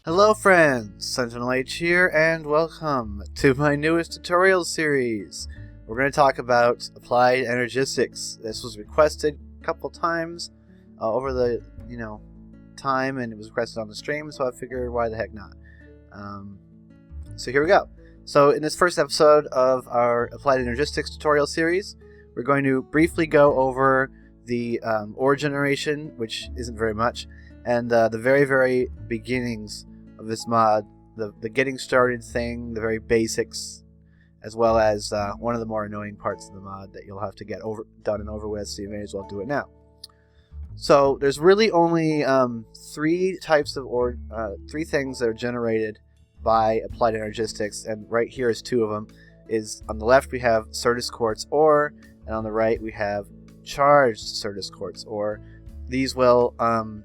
Hello friends, Sentinel H here, and welcome to my newest tutorial series. We're going to talk about Applied Energistics. This was requested a couple times over the time, and it was requested on the stream, so I figured why the heck not. So here we go. So in this first episode of our Applied Energistics tutorial series, we're going to briefly go over the ore generation, which isn't very much, and the very beginnings of this mod, the getting started thing, the very basics, as well as one of the more annoying parts of the mod that you'll have to get done and over with, so you may as well do it now. So there's really only three types of ore, three things that are generated by Applied Energistics, and right here is two of them. Is on the left we have Certus quartz ore, and on the right we have charged Certus quartz ore. These will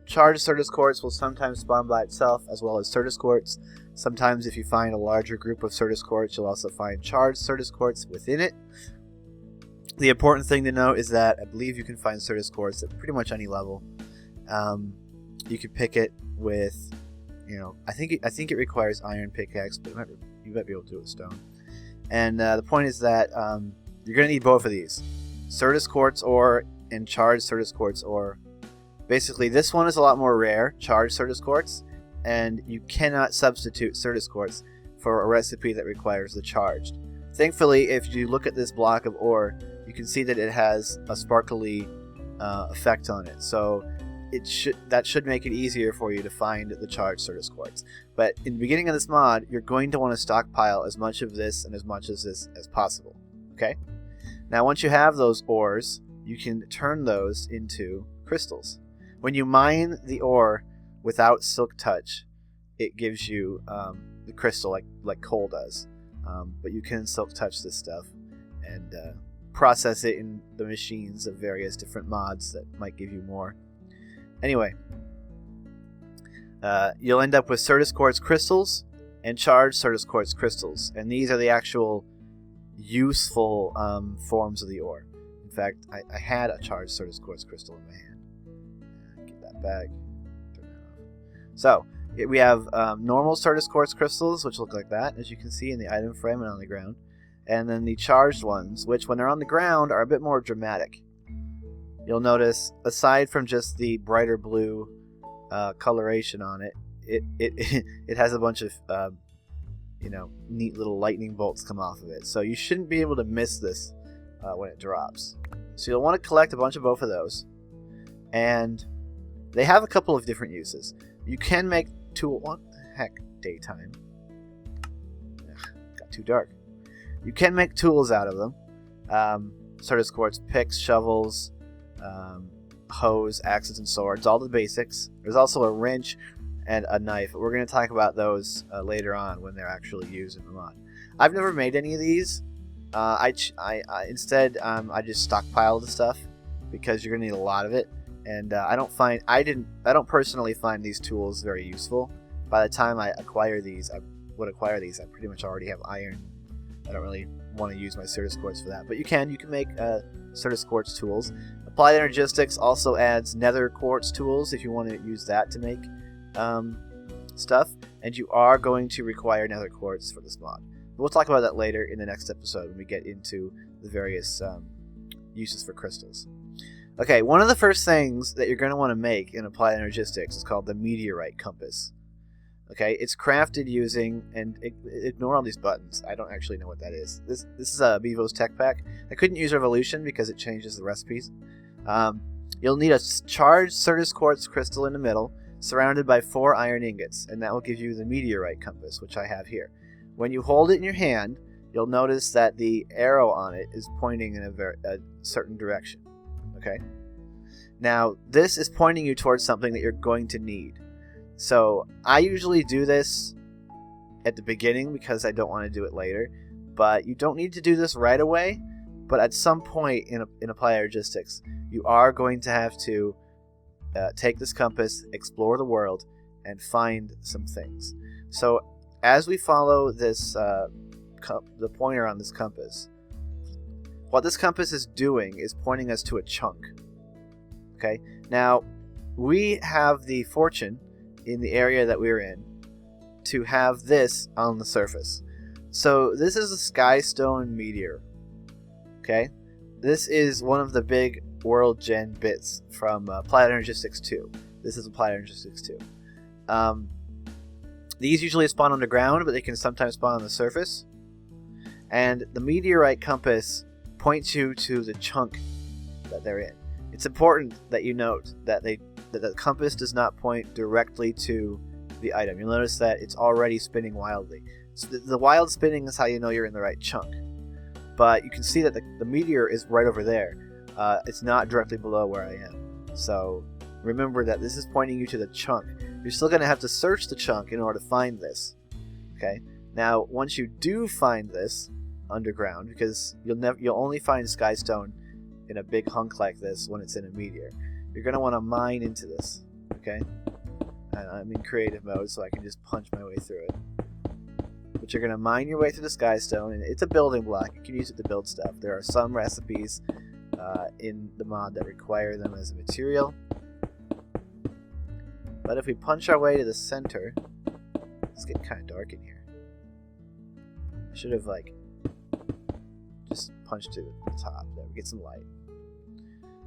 charged Certus quartz will sometimes spawn by itself, as well as Certus quartz. Sometimes if you find a larger group of Certus quartz, you'll also find charged Certus quartz within it. The important thing to note is that I believe you can find Certus quartz at pretty much any level. You can pick it with, I think it requires iron pickaxe, but you might be able to do it with stone. And the point is that you're going to need both of these, Certus quartz ore and charged Certus quartz ore. Basically, this one is a lot more rare, charged Certus quartz, and you cannot substitute Certus quartz for a recipe that requires the charged. Thankfully, if you look at this block of ore, you can see that it has a sparkly effect on it. So that should make it easier for you to find the charged Certus quartz. But in the beginning of this mod, you're going to want to stockpile as much of this and as much of this as possible. Okay? Now, once you have those ores, you can turn those into crystals. When you mine the ore without silk touch, it gives you the crystal like coal does. But you can silk touch this stuff and process it in the machines of various different mods that might give you more. Anyway, you'll end up with Certus quartz crystals and charged Certus quartz crystals, and these are the actual useful forms of the ore. In fact, I had a charged Certus quartz crystal in my hand. Get that back. Turn that off. So we have normal Certus quartz crystals, which look like that, as you can see in the item frame and on the ground, and then the charged ones, which when they're on the ground are a bit more dramatic. You'll notice, aside from just the brighter blue coloration on it, it has a bunch of neat little lightning bolts come off of it. So you shouldn't be able to miss this when it drops. So you'll want to collect a bunch of both of those, and they have a couple of different uses. You can make daytime. Ugh, got too dark. You can make tools out of them. Certus quartz picks, shovels, hose, axes, and swords, all the basics. There's also a wrench and a knife. We're going to talk about those later on when they're actually used in the mod. I've never made any of these. Instead, I just stockpile the stuff because you're going to need a lot of it, and I don't personally find these tools very useful. By the time I acquire these, I pretty much already have iron. I don't really want to use my Certus quartz for that, but you can make Certus quartz tools. Applied Energistics also adds nether quartz tools if you want to use that to make stuff, and you are going to require nether quartz for this mod. We'll talk about that later in the next episode when we get into the various uses for crystals. Okay, one of the first things that you're going to want to make in Applied Energistics is called the Meteorite Compass. Okay, it's crafted using, and ignore all these buttons. I don't actually know what that is. This is a Bevo's Tech Pack. I couldn't use Revolution because it changes the recipes. You'll need a charged Certus quartz crystal in the middle, surrounded by 4 iron ingots, and that will give you the Meteorite Compass, which I have here. When you hold it in your hand, you'll notice that the arrow on it is pointing in a certain direction. Okay? Now, this is pointing you towards something that you're going to need. So, I usually do this at the beginning because I don't want to do it later, but you don't need to do this right away, but at some point in Applied Energistics, you are going to have to take this compass, explore the world, and find some things. So, as we follow this, the pointer on this compass, what this compass is doing is pointing us to a chunk. Okay? Now, we have the fortune in the area that we're in to have this on the surface. So this is a Stone Meteor. Okay? This is one of the big World Gen bits from Applied Energistics 2. This is Applied Energistics 2. These usually spawn underground, but they can sometimes spawn on the surface. And the Meteorite Compass points you to the chunk that they're in. It's important that you note that the compass does not point directly to the item. You'll notice that it's already spinning wildly. So the wild spinning is how you know you're in the right chunk. But you can see that the meteor is right over there. It's not directly below where I am. So remember that this is pointing you to the chunk. You're still going to have to search the chunk in order to find this. Okay. Now, once you do find this underground, because you'll only find Skystone in a big hunk like this when it's in a meteor, you're going to want to mine into this. Okay. And I'm in creative mode, so I can just punch my way through it. But you're going to mine your way through the Skystone, and it's a building block. You can use it to build stuff. There are some recipes in the mod that require them as a material. But if we punch our way to the center, it's getting kind of dark in here. I should have, just punched to the top. There, we get some light.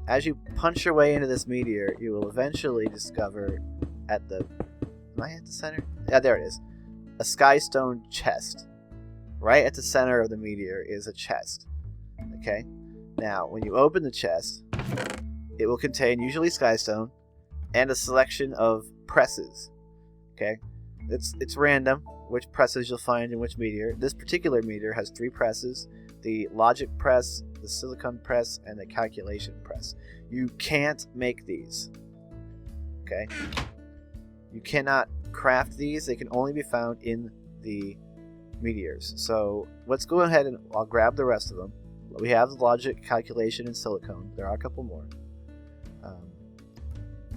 As you punch your way into this meteor, you will eventually discover at the... Am I at the center? Yeah, there it is. A Skystone chest. Right at the center of the meteor is a chest. Okay? Now, when you open the chest, it will contain usually Skystone and a selection of presses. Okay? It's random which presses you'll find in which meteor. This particular meteor has 3 presses: the logic press, the silicon press, and the calculation press. You can't make these. Okay? You cannot craft these. They can only be found in the meteors. So let's go ahead and I'll grab the rest of them. We have the logic, calculation, and silicone. There are a couple more.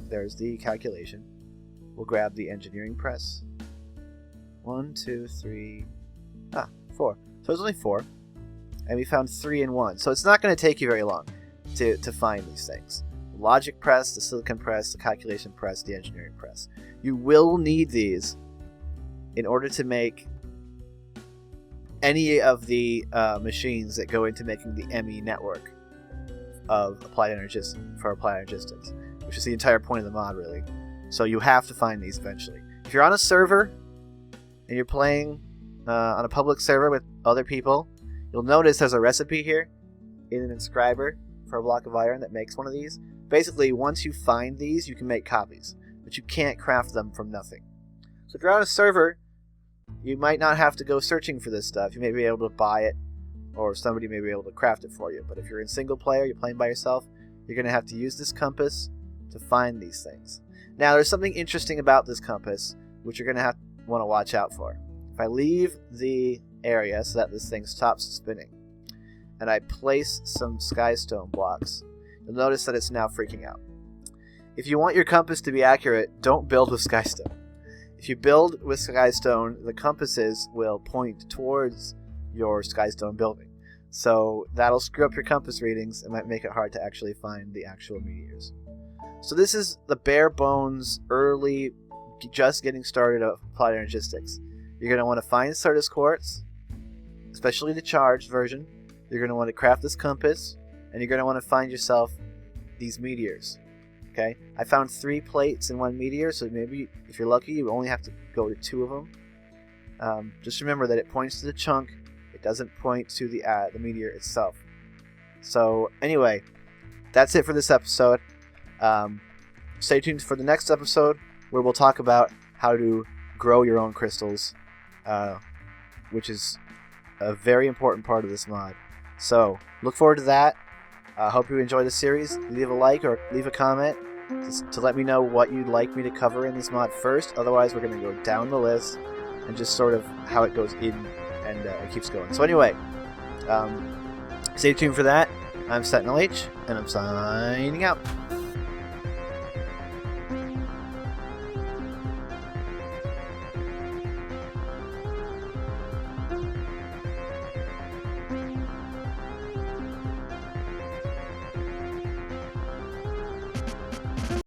There's the calculation. We'll grab the engineering press. 1, 2, 3, 4. So there's only 4. And we found 3 in 1. So it's not going to take you very long to find these things. The logic press, the silicon press, the calculation press, the engineering press. You will need these in order to make any of the machines that go into making the ME network of Applied Energistics, which is the entire point of the mod, really. So you have to find these eventually. If you're on a server and you're playing on a public server with other people, you'll notice there's a recipe here in an inscriber for a block of iron that makes one of these. Basically, once you find these, you can make copies, but you can't craft them from nothing. So if you're on a server, you might not have to go searching for this stuff. You may be able to buy it, or somebody may be able to craft it for you. But if you're in single player, you're playing by yourself, you're going to have to use this compass to find these things. Now, there's something interesting about this compass, which you're going to want to watch out for. If I leave the area so that this thing stops spinning, and I place some Skystone blocks, you'll notice that it's now freaking out. If you want your compass to be accurate, don't build with Skystone. If you build with Skystone, the compasses will point towards your Skystone building. So that'll screw up your compass readings and might make it hard to actually find the actual meteors. So this is the bare bones, early, just getting started of Applied Energistics. You're going to want to find Certus Quartz, especially the charged version. You're going to want to craft this compass, and you're going to want to find yourself these meteors. Okay, I found 3 plates in 1 meteor, so maybe if you're lucky, you only have to go to 2 of them. Just remember that it points to the chunk. It doesn't point to the meteor itself. So anyway, that's it for this episode. Stay tuned for the next episode, where we'll talk about how to grow your own crystals, which is a very important part of this mod. So look forward to that. I hope you enjoy the series. Leave a like or leave a comment to let me know what you'd like me to cover in this mod first. Otherwise, we're going to go down the list and just sort of how it goes in and it keeps going. So anyway, stay tuned for that. I'm Sentinel H, and I'm signing out.